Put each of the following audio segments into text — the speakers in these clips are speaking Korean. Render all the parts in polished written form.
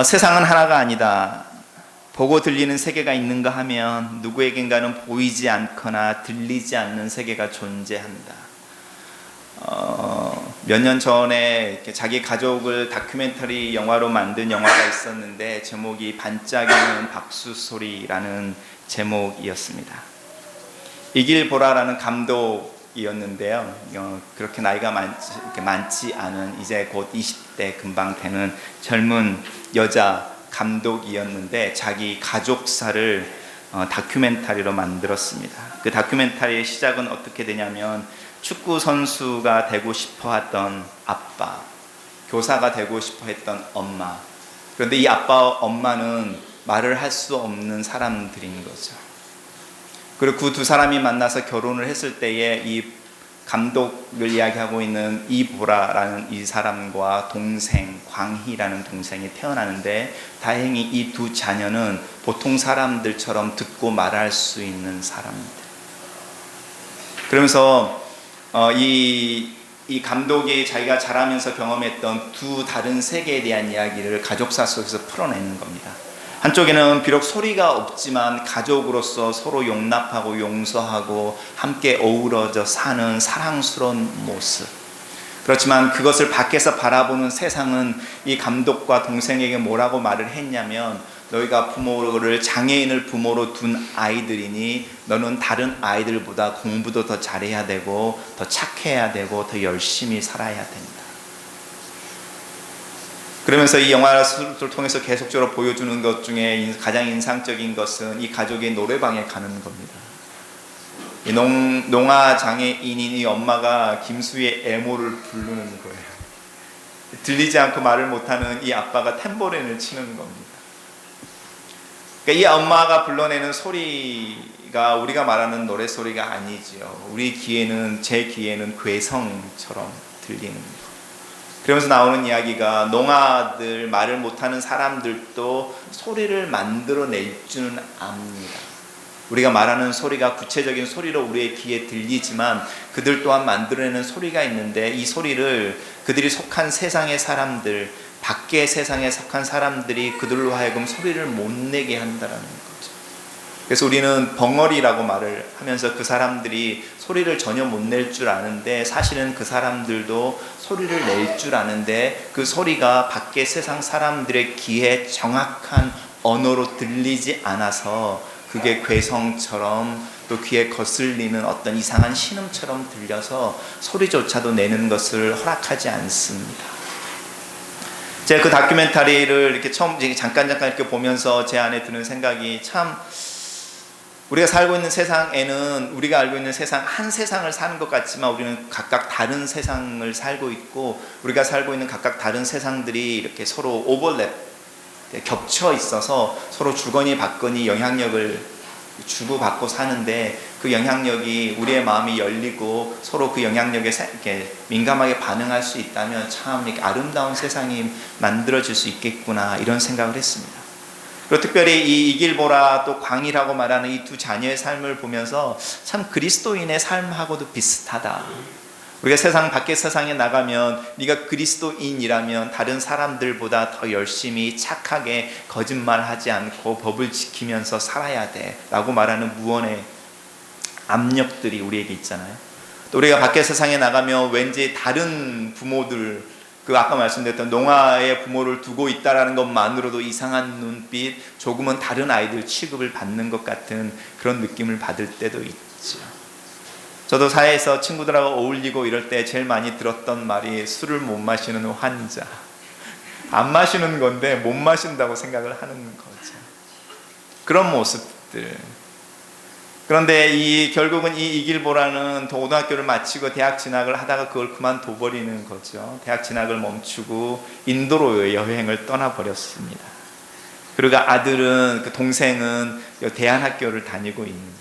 세상은 하나가 아니다. 보고 들리는 세계가 있는가 하면 누구에겐가는 보이지 않거나 들리지 않는 세계가 존재한다. 몇 년 전에 이렇게 자기 가족을 다큐멘터리 영화로 만든 영화가 있었는데 제목이 반짝이는 박수 소리라는 제목이었습니다. 이길보라라는 감독이었는데요. 그렇게 나이가 많지 않은 이제 곧 20대 금방 되는 젊은 여자 감독이었는데 자기 가족사를 다큐멘터리로 만들었습니다. 그 다큐멘터리의 시작은 어떻게 되냐면 축구 선수가 되고 싶어 했던 아빠, 교사가 되고 싶어 했던 엄마, 그런데 이 아빠와 엄마는 말을 할 수 없는 사람들인 거죠. 그리고 그 두 사람이 만나서 결혼을 했을 때에 이 감독을 이야기하고 있는 이보라라는 이 사람과 동생 광희라는 동생이 태어나는데 다행히 이 두 자녀는 보통 사람들처럼 듣고 말할 수 있는 사람들. 그러면서 이 감독이 자기가 자라면서 경험했던 두 다른 세계에 대한 이야기를 가족사 속에서 풀어내는 겁니다. 한쪽에는 비록 소리가 없지만 가족으로서 서로 용납하고 용서하고 함께 어우러져 사는 사랑스러운 모습. 그렇지만 그것을 밖에서 바라보는 세상은 이 감독과 동생에게 뭐라고 말을 했냐면 너희가 장애인을 부모로 둔 아이들이니 너는 다른 아이들보다 공부도 더 잘해야 되고 더 착해야 되고 더 열심히 살아야 된다. 그러면서 이 영화를 통해서 계속적으로 보여주는 것 중에 가장 인상적인 것은 이 가족이 노래방에 가는 겁니다. 이 농아 장애인인 이 엄마가 김수희의 애모를 부르는 거예요. 들리지 않고 말을 못하는 이 아빠가 탬보린을 치는 겁니다. 그러니까 이 엄마가 불러내는 소리가 우리가 말하는 노래소리가 아니지요. 제 귀에는 괴성처럼 들리는 거예요. 그러면서 나오는 이야기가 농아들, 말을 못하는 사람들도 소리를 만들어낼 줄은 압니다. 우리가 말하는 소리가 구체적인 소리로 우리의 귀에 들리지만 그들 또한 만들어내는 소리가 있는데 이 소리를 그들이 속한 세상의 사람들, 밖의 세상에 속한 사람들이 그들로 하여금 소리를 못 내게 한다는 거죠. 그래서 우리는 벙어리라고 말을 하면서 그 사람들이 소리를 전혀 못 낼 줄 아는데 사실은 그 사람들도 소리를 낼 줄 아는데 그 소리가 밖의 세상 사람들의 귀에 정확한 언어로 들리지 않아서 그게 괴성처럼 또 귀에 거슬리는 어떤 이상한 신음처럼 들려서 소리조차도 내는 것을 허락하지 않습니다. 제가 그 다큐멘터리를 이렇게 잠깐 이렇게 보면서 제 안에 드는 생각이 참 우리가 살고 있는 세상에는 우리가 알고 있는 세상 한 세상을 사는 것 같지만 우리는 각각 다른 세상을 살고 있고 우리가 살고 있는 각각 다른 세상들이 이렇게 서로 오버랩 겹쳐 있어서 서로 주거니 받거니 영향력을 주고받고 사는데 그 영향력이 우리의 마음이 열리고 서로 그 영향력에 이렇게 민감하게 반응할 수 있다면 참 이렇게 아름다운 세상이 만들어질 수 있겠구나 이런 생각을 했습니다. 그리고 특별히 이 이길보라 또 광희라고 말하는 이 두 자녀의 삶을 보면서 참 그리스도인의 삶하고도 비슷하다. 우리가 밖의 세상에 나가면 네가 그리스도인이라면 다른 사람들보다 더 열심히 착하게 거짓말하지 않고 법을 지키면서 살아야 돼 라고 말하는 무언의 압력들이 우리에게 있잖아요. 또 우리가 밖의 세상에 나가면 왠지 다른 부모들 아까 말씀드렸던 농아의 부모를 두고 있다라는 것만으로도 이상한 눈빛, 조금은 다른 아이들 취급을 받는 것 같은 그런 느낌을 받을 때도 있죠. 저도 사회에서 친구들하고 어울리고 이럴 때 제일 많이 들었던 말이 술을 못 마시는 환자. 안 마시는 건데 못 마신다고 생각을 하는 거죠. 그런 모습들. 그런데 결국은 이 이길보라는 고등학교를 마치고 대학 진학을 하다가 그걸 그만둬버리는 거죠. 대학 진학을 멈추고 인도로 여행을 떠나버렸습니다. 그리고 그 동생은 대안학교를 다니고 있는 거예요.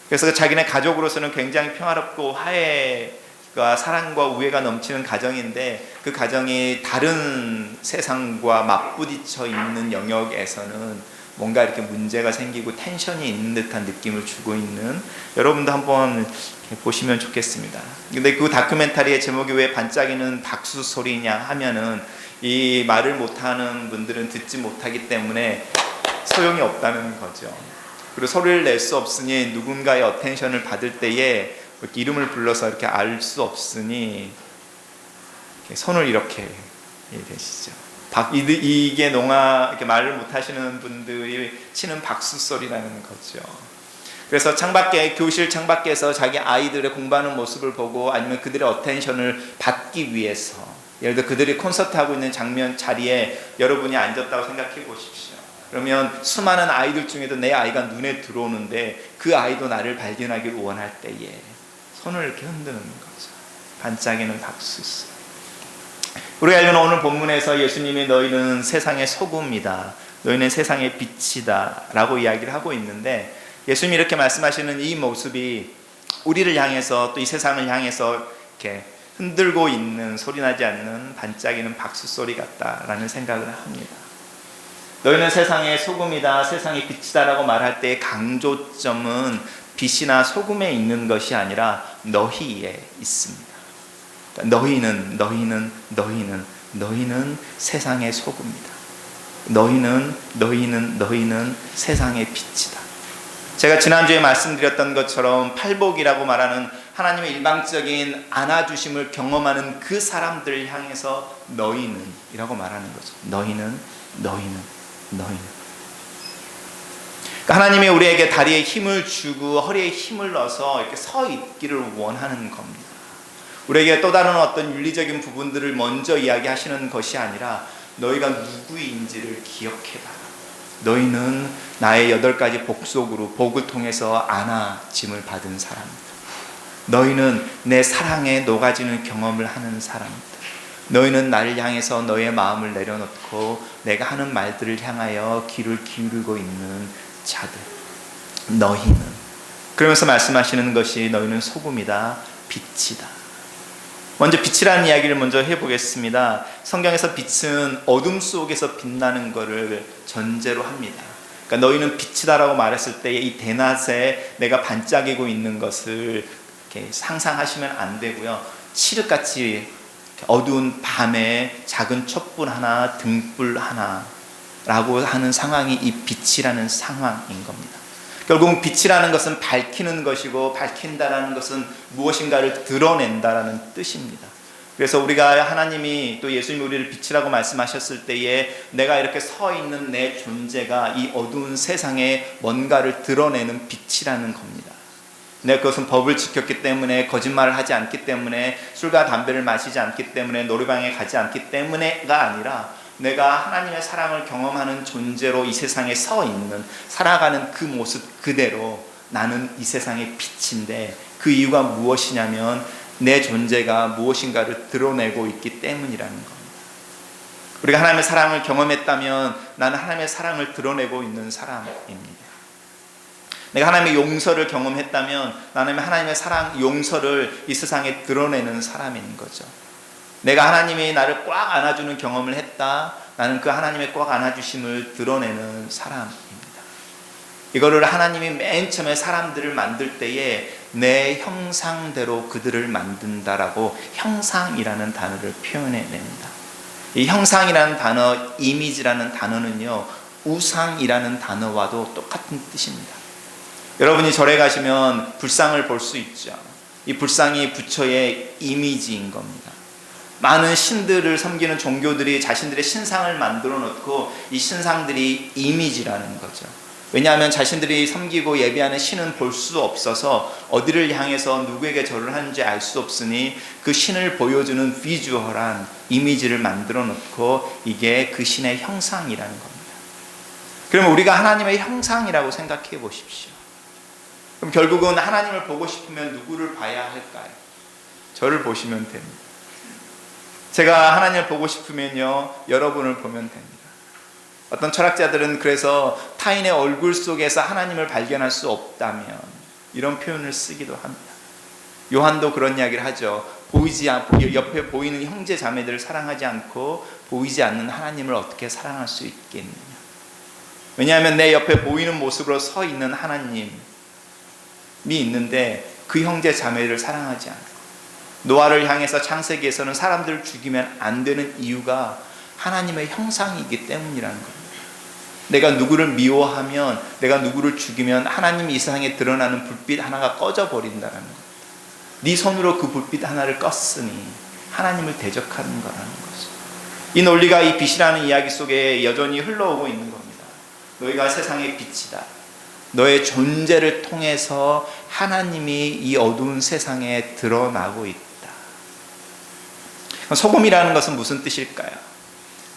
그래서 자기네 가족으로서는 굉장히 평화롭고 화해가 사랑과 우애가 넘치는 가정인데 그 가정이 다른 세상과 맞부딪혀 있는 영역에서는 뭔가 이렇게 문제가 생기고 텐션이 있는 듯한 느낌을 주고 있는 여러분도 한번 보시면 좋겠습니다. 근데 그 다큐멘터리의 제목이 왜 반짝이는 박수 소리냐 하면은 이 말을 못하는 분들은 듣지 못하기 때문에 소용이 없다는 거죠. 그리고 소리를 낼 수 없으니 누군가의 어텐션을 받을 때에 이름을 불러서 이렇게 알 수 없으니 손을 이렇게 대시죠. 이게 이렇게 말을 못하시는 분들이 치는 박수 소리라는 거죠. 그래서 교실 창밖에서 자기 아이들의 공부하는 모습을 보고 아니면 그들의 어텐션을 받기 위해서, 예를 들어 그들이 콘서트하고 있는 자리에 여러분이 앉았다고 생각해 보십시오. 그러면 수많은 아이들 중에도 내 아이가 눈에 들어오는데 그 아이도 나를 발견하길 원할 때에 손을 이렇게 흔드는 거죠. 반짝이는 박수 소리. 우리가 읽은 오늘 본문에서 예수님이 너희는 세상의 소금이다, 너희는 세상의 빛이다 라고 이야기를 하고 있는데, 예수님이 이렇게 말씀하시는 이 모습이 우리를 향해서 또 이 세상을 향해서 이렇게 흔들고 있는 소리나지 않는 반짝이는 박수 소리 같다라는 생각을 합니다. 너희는 세상의 소금이다, 세상의 빛이다 라고 말할 때의 강조점은 빛이나 소금에 있는 것이 아니라 너희에 있습니다. 너희는 세상의 소금이다. 너희는 세상의 빛이다. 제가 지난주에 말씀드렸던 것처럼 팔복이라고 말하는 하나님의 일방적인 안아주심을 경험하는 그 사람들을 향해서 너희는이라고 말하는 거죠. 너희는. 그러니까 하나님이 우리에게 다리에 힘을 주고 허리에 힘을 넣어서 이렇게 서 있기를 원하는 겁니다. 우리에게 또 다른 어떤 윤리적인 부분들을 먼저 이야기하시는 것이 아니라 너희가 누구인지를 기억해봐라. 너희는 나의 8가지 복속으로 복을 통해서 안아짐을 받은 사람이다. 너희는 내 사랑에 녹아지는 경험을 하는 사람이다. 너희는 나를 향해서 너의 마음을 내려놓고 내가 하는 말들을 향하여 귀를 기울이고 있는 자들. 너희는. 그러면서 말씀하시는 것이 너희는 소금이다, 빛이다. 먼저 빛이라는 이야기를 먼저 해보겠습니다. 성경에서 빛은 어둠 속에서 빛나는 것을 전제로 합니다. 그러니까 너희는 빛이다라고 말했을 때 이 대낮에 내가 반짝이고 있는 것을 이렇게 상상하시면 안 되고요. 칠흑같이 어두운 밤에 작은 촛불 하나, 등불 하나라고 하는 상황이 이 빛이라는 상황인 겁니다. 결국 빛이라는 것은 밝히는 것이고, 밝힌다라는 것은 무엇인가를 드러낸다라는 뜻입니다. 그래서 우리가 하나님이 또 예수님이 우리를 빛이라고 말씀하셨을 때에 내가 이렇게 서 있는 내 존재가 이 어두운 세상에 뭔가를 드러내는 빛이라는 겁니다. 내가 그것은 법을 지켰기 때문에, 거짓말을 하지 않기 때문에, 술과 담배를 마시지 않기 때문에, 노래방에 가지 않기 때문에가 아니라 내가 하나님의 사랑을 경험하는 존재로 이 세상에 서 있는, 살아가는 그 모습 그대로 나는 이 세상의 빛인데, 그 이유가 무엇이냐면 내 존재가 무엇인가를 드러내고 있기 때문이라는 겁니다. 우리가 하나님의 사랑을 경험했다면 나는 하나님의 사랑을 드러내고 있는 사람입니다. 내가 하나님의 용서를 경험했다면 나는 하나님의 사랑, 용서를 이 세상에 드러내는 사람인 거죠. 내가 하나님이 나를 꽉 안아주는 경험을 했다. 나는 그 하나님의 꽉 안아주심을 드러내는 사람입니다. 이거를 하나님이 맨 처음에 사람들을 만들 때에 내 형상대로 그들을 만든다라고 형상이라는 단어를 표현해냅니다. 이 형상이라는 단어, 이미지라는 단어는요, 우상이라는 단어와도 똑같은 뜻입니다. 여러분이 절에 가시면 불상을 볼 수 있죠. 이 불상이 부처의 이미지인 겁니다. 많은 신들을 섬기는 종교들이 자신들의 신상을 만들어 놓고 이 신상들이 이미지라는 거죠. 왜냐하면 자신들이 섬기고 예배하는 신은 볼 수 없어서 어디를 향해서 누구에게 절을 하는지 알 수 없으니 그 신을 보여주는 비주얼한 이미지를 만들어 놓고 이게 그 신의 형상이라는 겁니다. 그러면 우리가 하나님의 형상이라고 생각해 보십시오. 그럼 결국은 하나님을 보고 싶으면 누구를 봐야 할까요? 저를 보시면 됩니다. 제가 하나님을 보고 싶으면요, 여러분을 보면 됩니다. 어떤 철학자들은 그래서 타인의 얼굴 속에서 하나님을 발견할 수 없다면 이런 표현을 쓰기도 합니다. 요한도 그런 이야기를 하죠. 옆에 보이는 형제 자매들을 사랑하지 않고 보이지 않는 하나님을 어떻게 사랑할 수 있겠느냐. 왜냐하면 내 옆에 보이는 모습으로 서 있는 하나님이 있는데 그 형제 자매를 사랑하지 않고, 노아를 향해서 창세기에서는 사람들을 죽이면 안 되는 이유가 하나님의 형상이기 때문이라는 겁니다. 내가 누구를 미워하면, 내가 누구를 죽이면 하나님이 이 세상에 드러나는 불빛 하나가 꺼져버린다는 겁니다. 네 손으로 그 불빛 하나를 껐으니 하나님을 대적하는 거라는 거죠. 이 논리가 이 빛이라는 이야기 속에 여전히 흘러오고 있는 겁니다. 너희가 세상의 빛이다. 너의 존재를 통해서 하나님이 이 어두운 세상에 드러나고 있다. 소금이라는 것은 무슨 뜻일까요?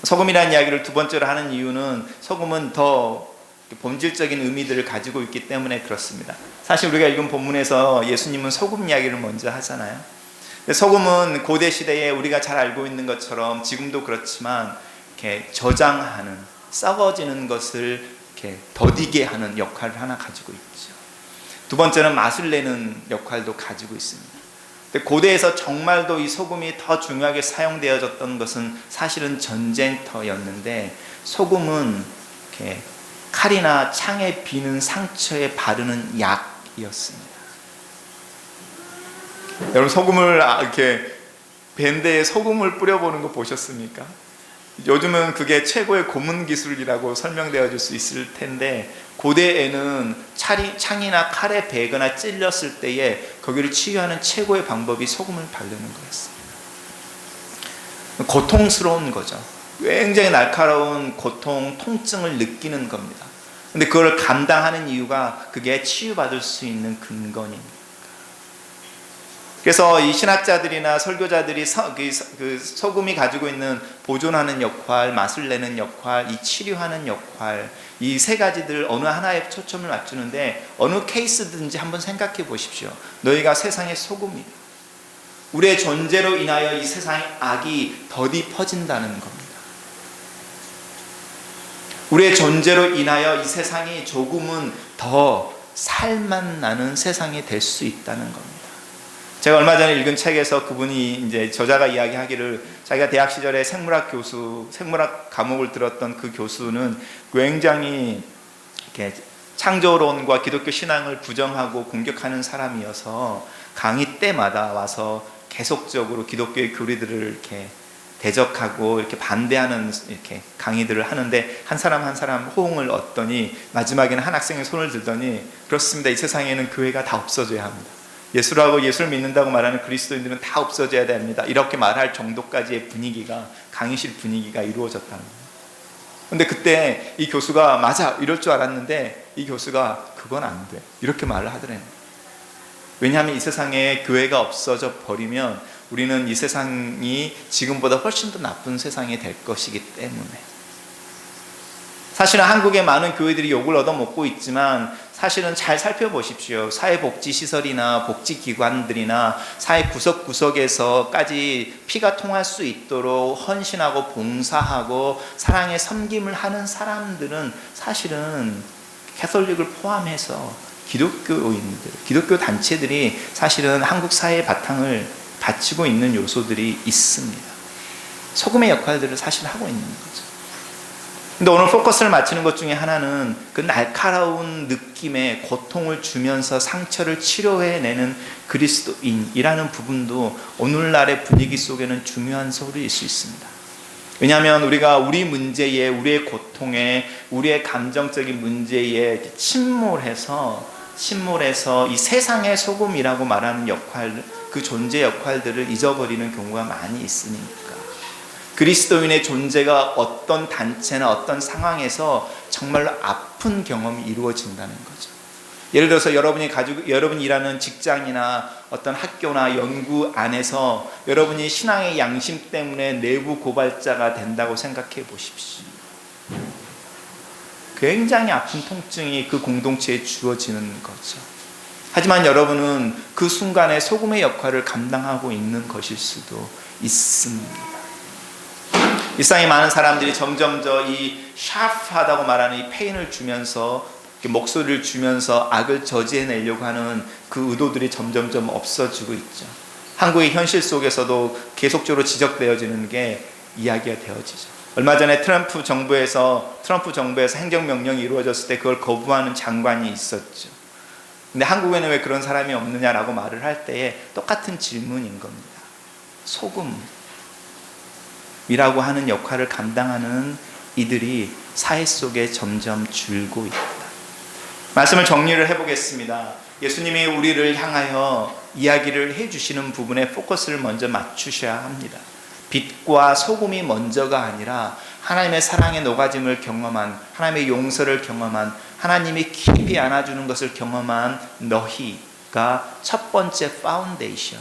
소금이라는 이야기를 두 번째로 하는 이유는 소금은 더 본질적인 의미들을 가지고 있기 때문에 그렇습니다. 사실 우리가 읽은 본문에서 예수님은 소금 이야기를 먼저 하잖아요. 소금은 고대 시대에 우리가 잘 알고 있는 것처럼 지금도 그렇지만 이렇게 저장하는, 썩어지는 것을 이렇게 더디게 하는 역할을 하나 가지고 있죠. 두 번째는 맛을 내는 역할도 가지고 있습니다. 고대에서 정말도 이 소금이 더 중요하게 사용되어졌던 것은 사실은 전쟁터였는데, 소금은 이렇게 칼이나 창에 비는 상처에 바르는 약이었습니다. 여러분, 소금을 이렇게 밴드에 소금을 뿌려보는 거 보셨습니까? 요즘은 그게 최고의 고문 기술이라고 설명되어 줄 수 있을 텐데, 고대에는 창이나 칼에 베거나 찔렸을 때에 거기를 치유하는 최고의 방법이 소금을 바르는 거였습니다. 고통스러운 거죠. 굉장히 날카로운 고통, 통증을 느끼는 겁니다. 근데 그걸 감당하는 이유가 그게 치유받을 수 있는 근거입니다. 그래서 이 신학자들이나 설교자들이 그 소금이 가지고 있는 보존하는 역할, 맛을 내는 역할, 이 치료하는 역할, 이 세 가지들 어느 하나에 초점을 맞추는데, 어느 케이스든지 한번 생각해 보십시오. 너희가 세상의 소금이다. 우리의 존재로 인하여 이 세상의 악이 더디 퍼진다는 겁니다. 우리의 존재로 인하여 이 세상이 조금은 더 살맛 나는 세상이 될 수 있다는 겁니다. 제가 얼마 전에 읽은 책에서 그분이 이제 저자가 이야기하기를, 자기가 대학 시절에 생물학 과목을 들었던 그 교수는 굉장히 이렇게 창조론과 기독교 신앙을 부정하고 공격하는 사람이어서 강의 때마다 와서 계속적으로 기독교의 교리들을 이렇게 대적하고 이렇게 반대하는 이렇게 강의들을 하는데, 한 사람 한 사람 호응을 얻더니 마지막에는 한 학생의 손을 들더니, 그렇습니다. 이 세상에는 교회가 다 없어져야 합니다. 예수라고 예수를 믿는다고 말하는 그리스도인들은 다 없어져야 됩니다. 이렇게 말할 정도까지의 분위기가, 강의실 분위기가 이루어졌다는 거예요. 근데 그때 이 교수가 맞아 이럴 줄 알았는데, 이 교수가 그건 안 돼 이렇게 말을 하더래요. 왜냐하면 이 세상에 교회가 없어져 버리면 우리는 이 세상이 지금보다 훨씬 더 나쁜 세상이 될 것이기 때문에. 사실은 한국의 많은 교회들이 욕을 얻어먹고 있지만, 사실은 잘 살펴보십시오. 사회복지시설이나 복지기관들이나 사회 구석구석에서까지 피가 통할 수 있도록 헌신하고 봉사하고 사랑의 섬김을 하는 사람들은 사실은 캐톨릭을 포함해서 기독교인들, 기독교 단체들이 사실은 한국 사회의 바탕을 받치고 있는 요소들이 있습니다. 소금의 역할들을 사실 하고 있는 거죠. 근데 오늘 포커스를 맞추는 것 중에 하나는 그 날카로운 느낌의 고통을 주면서 상처를 치료해내는 그리스도인이라는 부분도 오늘날의 분위기 속에는 중요한 소리일 수 있습니다. 왜냐하면 우리가 우리 문제에, 우리의 고통에, 우리의 감정적인 문제에 침몰해서 이 세상의 소금이라고 말하는 역할, 그 존재 역할들을 잊어버리는 경우가 많이 있으니까. 그리스도인의 존재가 어떤 단체나 어떤 상황에서 정말로 아픈 경험이 이루어진다는 거죠. 예를 들어서 여러분이 일하는 직장이나 어떤 학교나 연구 안에서 여러분이 신앙의 양심 때문에 내부 고발자가 된다고 생각해 보십시오. 굉장히 아픈 통증이 그 공동체에 주어지는 거죠. 하지만 여러분은 그 순간에 소금의 역할을 감당하고 있는 것일 수도 있습니다. 일상에 많은 사람들이 점점 이 샤프하다고 말하는 이 페인을 주면서, 목소리를 주면서 악을 저지해내려고 하는 그 의도들이 점점 없어지고 있죠. 한국의 현실 속에서도 계속적으로 지적되어지는 게 이야기가 되어지죠. 얼마 전에 트럼프 정부에서 행정명령이 이루어졌을 때 그걸 거부하는 장관이 있었죠. 근데 한국에는 왜 그런 사람이 없느냐라고 말을 할 때에 똑같은 질문인 겁니다. 소금. 이라고 하는 역할을 감당하는 이들이 사회 속에 점점 줄고 있다. 말씀을 정리를 해보겠습니다. 예수님이 우리를 향하여 이야기를 해주시는 부분에 포커스를 먼저 맞추셔야 합니다. 빛과 소금이 먼저가 아니라 하나님의 사랑의 녹아짐을 경험한, 하나님의 용서를 경험한, 하나님이 깊이 안아주는 것을 경험한 너희가 첫 번째 파운데이션.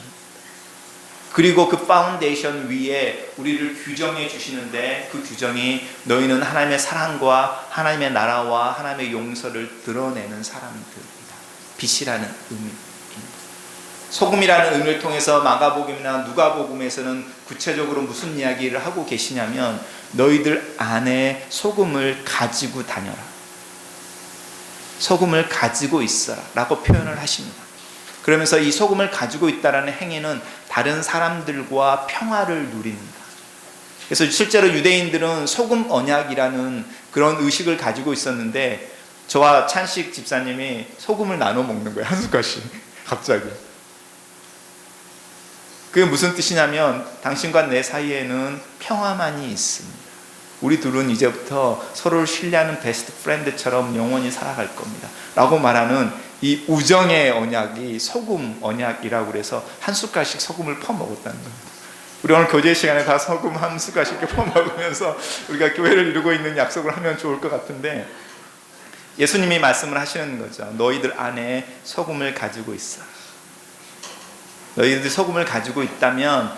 그리고 그 파운데이션 위에 우리를 규정해 주시는데, 그 규정이 너희는 하나님의 사랑과 하나님의 나라와 하나님의 용서를 드러내는 사람들이다. 빛이라는 의미입니다. 소금이라는 의미를 통해서 마가복음이나 누가복음에서는 구체적으로 무슨 이야기를 하고 계시냐면, 너희들 안에 소금을 가지고 다녀라, 소금을 가지고 있어라 라고 표현을 하십니다. 그러면서 이 소금을 가지고 있다라는 행위는 다른 사람들과 평화를 누린다. 그래서 실제로 유대인들은 소금 언약이라는 그런 의식을 가지고 있었는데, 저와 찬식 집사님이 소금을 나눠 먹는 거예요. 한 숟갈씩 갑자기. 그게 무슨 뜻이냐면, 당신과 내 사이에는 평화만이 있습니다. 우리 둘은 이제부터 서로를 신뢰하는 베스트 프렌드처럼 영원히 살아갈 겁니다 라고 말하는 이 우정의 언약이 소금 언약이라고 그래서 한 숟갈씩 소금을 퍼먹었다는 겁니다. 우리 오늘 교제 시간에 다 소금 한 숟갈씩 퍼먹으면서 우리가 교회를 이루고 있는 약속을 하면 좋을 것 같은데, 예수님이 말씀을 하시는 거죠. 너희들 안에 소금을 가지고 있어. 너희들 소금을 가지고 있다면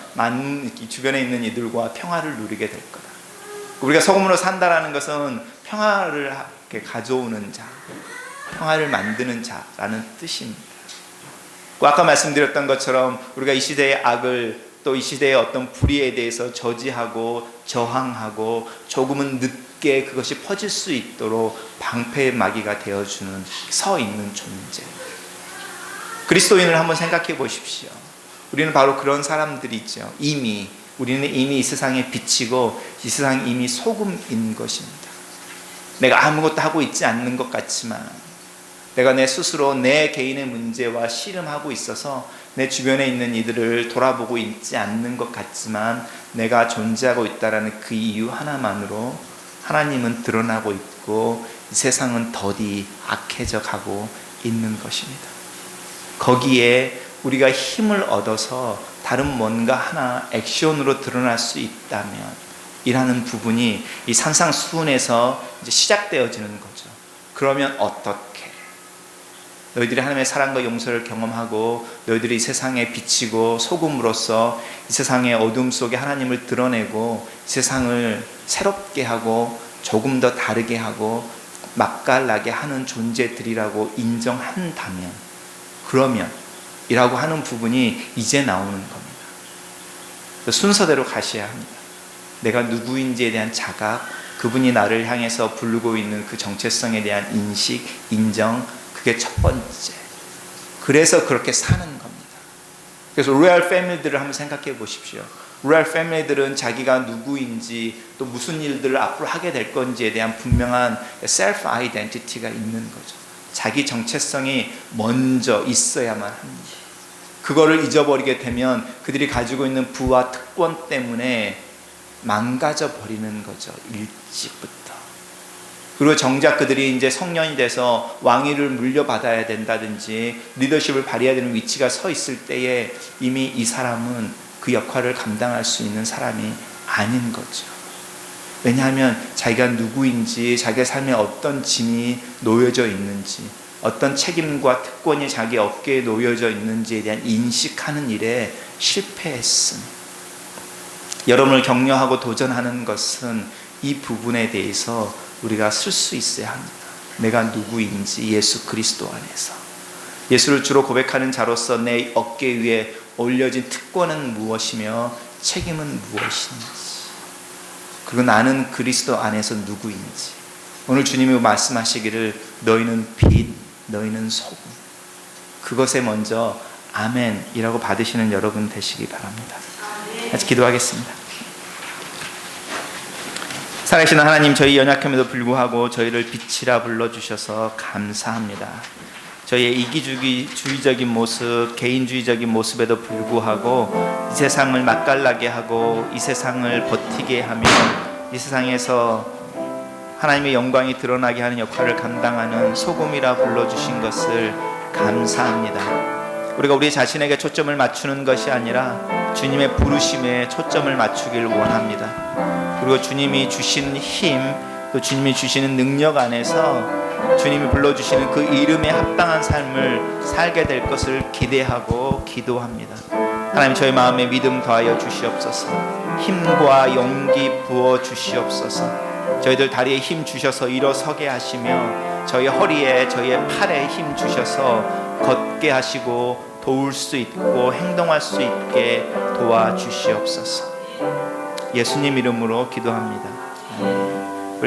주변에 있는 이들과 평화를 누리게 될 거다. 우리가 소금으로 산다라는 것은 평화를 가져오는 자, 평화를 만드는 자라는 뜻입니다. 아까 말씀드렸던 것처럼 우리가 이 시대의 악을, 또 이 시대의 어떤 불의에 대해서 저지하고 저항하고 조금은 늦게 그것이 퍼질 수 있도록 방패의 마귀가 되어주는, 서 있는 존재. 그리스도인을 한번 생각해 보십시오. 우리는 바로 그런 사람들이죠. 우리는 이미 이 세상에 빛이고 이 세상이 이미 소금인 것입니다. 내가 아무것도 하고 있지 않는 것 같지만, 내가 내 스스로 내 개인의 문제와 씨름하고 있어서 내 주변에 있는 이들을 돌아보고 있지 않는 것 같지만, 내가 존재하고 있다는 그 이유 하나만으로 하나님은 드러나고 있고 이 세상은 더디 악해져 가고 있는 것입니다. 거기에 우리가 힘을 얻어서 다른 뭔가 하나 액션으로 드러날 수 있다면, 이라는 부분이 이 산상수훈에서 이제 시작되어지는 거죠. 그러면 어떻게? 너희들이 하나님의 사랑과 용서를 경험하고 너희들이 이 세상에 비치고 소금으로서 이 세상의 어둠 속에 하나님을 드러내고 이 세상을 새롭게 하고 조금 더 다르게 하고 맛깔나게 하는 존재들이라고 인정한다면, 그러면 이라고 하는 부분이 이제 나오는 겁니다. 순서대로 가셔야 합니다. 내가 누구인지에 대한 자각, 그분이 나를 향해서 부르고 있는 그 정체성에 대한 인식, 인정, 그게 첫 번째. 그래서 그렇게 사는 겁니다. 그래서 로얄 패밀리들을 한번 생각해 보십시오. 로얄 패밀리들은 자기가 누구인지, 또 무슨 일들을 앞으로 하게 될 건지에 대한 분명한 셀프 아이덴티티가 있는 거죠. 자기 정체성이 먼저 있어야만 합니다. 그거를 잊어버리게 되면 그들이 가지고 있는 부와 특권 때문에 망가져 버리는 거죠. 일찍부터. 그리고 정작 그들이 이제 성년이 돼서 왕위를 물려받아야 된다든지 리더십을 발휘해야 되는 위치가 서 있을 때에 이미 이 사람은 그 역할을 감당할 수 있는 사람이 아닌 거죠. 왜냐하면 자기가 누구인지, 자기의 삶에 어떤 짐이 놓여져 있는지, 어떤 책임과 특권이 자기 어깨에 놓여져 있는지에 대한 인식하는 일에 실패했으니, 여러분을 격려하고 도전하는 것은 이 부분에 대해서 우리가 쓸 수 있어야 합니다. 내가 누구인지 예수 그리스도 안에서, 예수를 주로 고백하는 자로서 내 어깨 위에 올려진 특권은 무엇이며 책임은 무엇인지, 그리고 나는 그리스도 안에서 누구인지. 오늘 주님이 말씀하시기를 너희는 빛, 너희는 소금, 그것에 먼저 아멘이라고 받으시는 여러분 되시기 바랍니다. 같이 기도하겠습니다. 살아계신 하나님, 저희 연약함에도 불구하고 저희를 빛이라 불러주셔서 감사합니다. 저희의 이기주의적인 모습, 개인주의적인 모습에도 불구하고 이 세상을 맛깔나게 하고 이 세상을 버티게 하며 이 세상에서 하나님의 영광이 드러나게 하는 역할을 감당하는 소금이라 불러주신 것을 감사합니다. 우리가 우리 자신에게 초점을 맞추는 것이 아니라 주님의 부르심에 초점을 맞추길 원합니다. 그리고 주님이 주신 힘, 또 주님이 주시는 능력 안에서 주님이 불러주시는 그 이름에 합당한 삶을 살게 될 것을 기대하고 기도합니다. 하나님, 저희 마음에 믿음 더하여 주시옵소서. 힘과 용기 부어 주시옵소서. 저희들 다리에 힘 주셔서 일어서게 하시며 저희 허리에, 저희의 팔에 힘 주셔서 걷게 하시고 도울 수 있고 행동할 수 있게 도와주시옵소서. 예수님 이름으로 기도합니다.